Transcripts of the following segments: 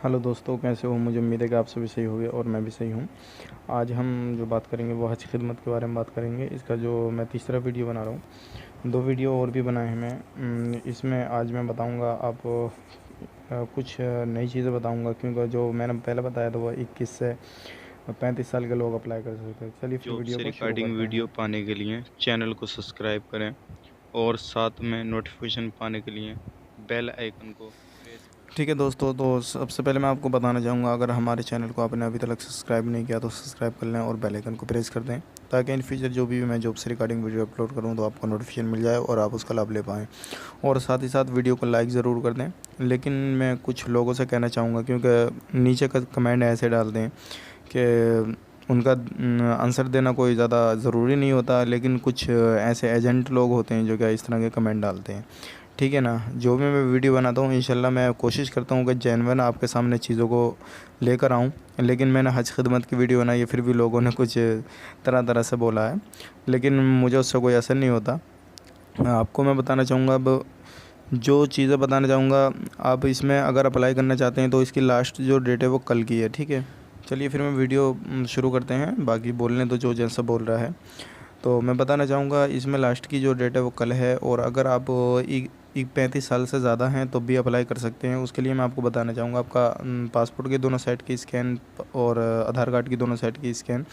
Hello दोस्तों, कैसे हो? मुझे उम्मीद है कि आप सभी सही होंगे और मैं भी सही हूँ। आज हम जो बात करेंगे वो हज खिदमत के बारे में बात करेंगे। इसका जो मैं तीसरा वीडियो बना रहा हूँ, 2 वीडियो और भी बनाए हैं मैं। इसमें आज मैं बताऊँगा आपको कुछ नई चीज़ें बताऊँगा, क्योंकि जो मैंने पहले बताया था वो 21 से 35 साल के लोग अप्लाई कर सकते हैं। चलिए फिर जॉब वीडियो से को शुरू रिगार्डिंग करते हैं। वीडियो पाने के लिए चैनल को सब्सक्राइब करें और साथ में नोटिफिकेशन पाने के लिए बेल आइकन को प्रेस करें। ठीक है दोस्तों, तो सबसे पहले मैं आपको बताना चाहूँगा, अगर हमारे चैनल को आपने अभी तक सब्सक्राइब नहीं किया तो सब्सक्राइब कर लें और बेल आइकन को प्रेस कर दें, ताकि इन फ्यूचर जो भी मैं जॉब से रिगार्डिंग वीडियो अपलोड करूँ तो आपको नोटिफिकेशन मिल जाए और आप उसका लाभ ले पाएँ। और साथ ही साथ वीडियो को लाइक ज़रूर कर दें। लेकिन मैं कुछ लोगों से कहना चाहूँगा, क्योंकि नीचे का कमेंट ऐसे डाल दें कि उनका आंसर देना कोई ज़्यादा ज़रूरी नहीं होता, लेकिन कुछ ऐसे एजेंट लोग होते हैं जो क्या इस तरह के कमेंट डालते हैं। ठीक है ना? जो भी मैं वीडियो बनाता हूँ इंशाल्लाह मैं कोशिश करता हूँ कि जेन्युइन आपके सामने चीज़ों को लेकर आऊँ। लेकिन मैंने हज खिदमत की वीडियो बनाई है, फिर भी लोगों ने कुछ तरह तरह से बोला है, लेकिन मुझे उससे कोई असर नहीं होता। आपको मैं बताना चाहूँगा, अब जो चीज़ें बताना चाहूँगा, आप इसमें अगर अप्लाई करना चाहते हैं तो इसकी लास्ट जो डेट है वो कल की है। ठीक है, चलिए फिर मैं वीडियो शुरू करते हैं। बाकी बोलने तो जो जैसा बोल रहा है, तो मैं बताना चाहूँगा इसमें लास्ट की जो डेट है वो कल है। और अगर आप 35 साल से ज़्यादा हैं तो भी अप्लाई कर सकते हैं। उसके लिए मैं आपको बताना चाहूँगा, आपका पासपोर्ट के दोनों साइड की स्कैन और आधार कार्ड की दोनों साइड की स्कैन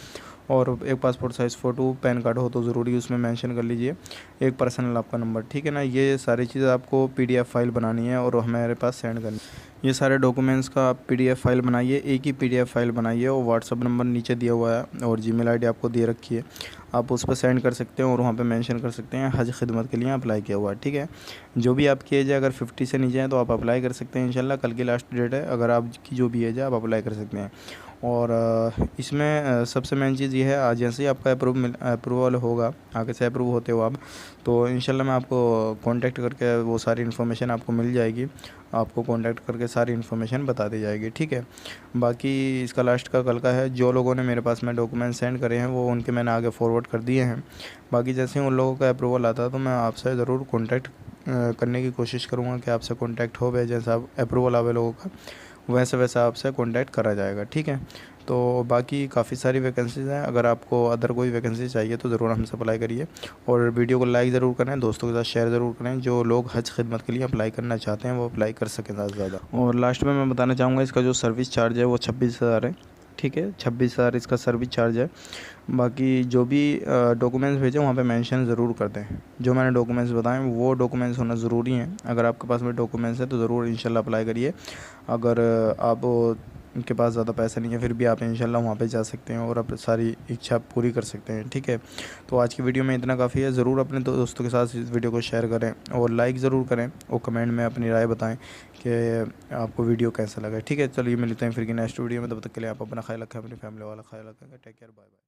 और एक passport size photo, pan card हो तो ज़रूरी उसमें मेंशन कर लीजिए, एक पर्सनल आपका नंबर। ठीक है ना? ये सारी चीज़ें आपको पीडीएफ फाइल बनानी है और हमारे पास सेंड करनी है। ये सारे डॉक्यूमेंट्स का आप पीडीएफ फाइल बनाइए, एक ही पीडीएफ फाइल बनाइए और व्हाट्सअप नंबर नीचे दिया हुआ है और जीमेल आईडी आपको दे रखी है, आप उस पर सेंड कर सकते हैं और वहाँ पे मेंशन कर सकते हैं हज खिदमत के लिए अप्लाई किया हुआ है। ठीक है, जो भी आपकी एज है, अगर 50 से नीचे है तो आप अप्लाई कर सकते हैं। इंशाल्लाह कल की लास्ट डेट है, अगर आपकी जो भी एज है आप अप्लाई कर सकते हैं। और इसमें सबसे मेन चीज़ ये है, आज जैसे ही आपका अप्रूवल होगा, आगे से अप्रूव होते हो आप, तो इंशाल्लाह मैं आपको कांटेक्ट करके वो सारी इन्फॉर्मेशन आपको मिल जाएगी। आपको कांटेक्ट करके सारी इन्फॉर्मेशन बता दी जाएगी। ठीक है, बाकी इसका लास्ट का कल का है। जो लोगों ने मेरे पास में डॉक्यूमेंट सेंड करे हैं वो उनके मैंने आगे फॉरवर्ड कर दिए हैं। बाकी जैसे ही उन लोगों का अप्रूवल आता है तो मैं आपसे ज़रूर कॉन्टैक्ट करने की कोशिश करूँगा कि आपसे कॉन्टैक्ट हो गए। जैसा आप अप्रूवल आवे लोगों का, वैसे वैसा आपसे कॉन्टैक्ट करा जाएगा। ठीक है, तो बाकी काफ़ी सारी वैकेंसीज़ हैं। अगर आपको अदर कोई वैकेंसी चाहिए तो ज़रूर हमसे अप्लाई करिए और वीडियो को लाइक ज़रूर करें, दोस्तों के साथ शेयर ज़रूर करें। जो लोग हज खिदमत के लिए अप्लाई करना चाहते हैं वो अप्लाई कर सकें ज़्यादा से ज़्यादा। और लास्ट में मैं बताना चाहूँगा, इसका जो सर्विस चार्ज है वो 26,000 है। ठीक है, 26,000 इसका सर्विस चार्ज है। बाकी जो भी डॉक्यूमेंट्स भेजें वहाँ पे मेंशन ज़रूर कर दें। जो मैंने डॉक्यूमेंट्स बताएं वो डॉक्यूमेंट्स होना ज़रूरी हैं। अगर आपके पास में डॉक्यूमेंट्स है तो ज़रूर इंशाल्लाह अप्लाई करिए। अगर आप उनके पास ज़्यादा पैसा नहीं है फिर भी आप इंशाल्लाह वहाँ पे जा सकते हैं और आप सारी इच्छा पूरी कर सकते हैं। ठीक है, तो आज की वीडियो में इतना काफ़ी है। ज़रूर अपने दोस्तों के साथ इस वीडियो को शेयर करें और लाइक ज़रूर करें और कमेंट में अपनी राय बताएं कि आपको वीडियो कैसा लगा। ठीक है, चलिए मिलते हैं फिर की नेक्स्ट वीडियो में। तब तक के लिए आप अपना ख्याल रखें, अपनी फैमिली वाला ख्याल रखें। Take care, bye bye.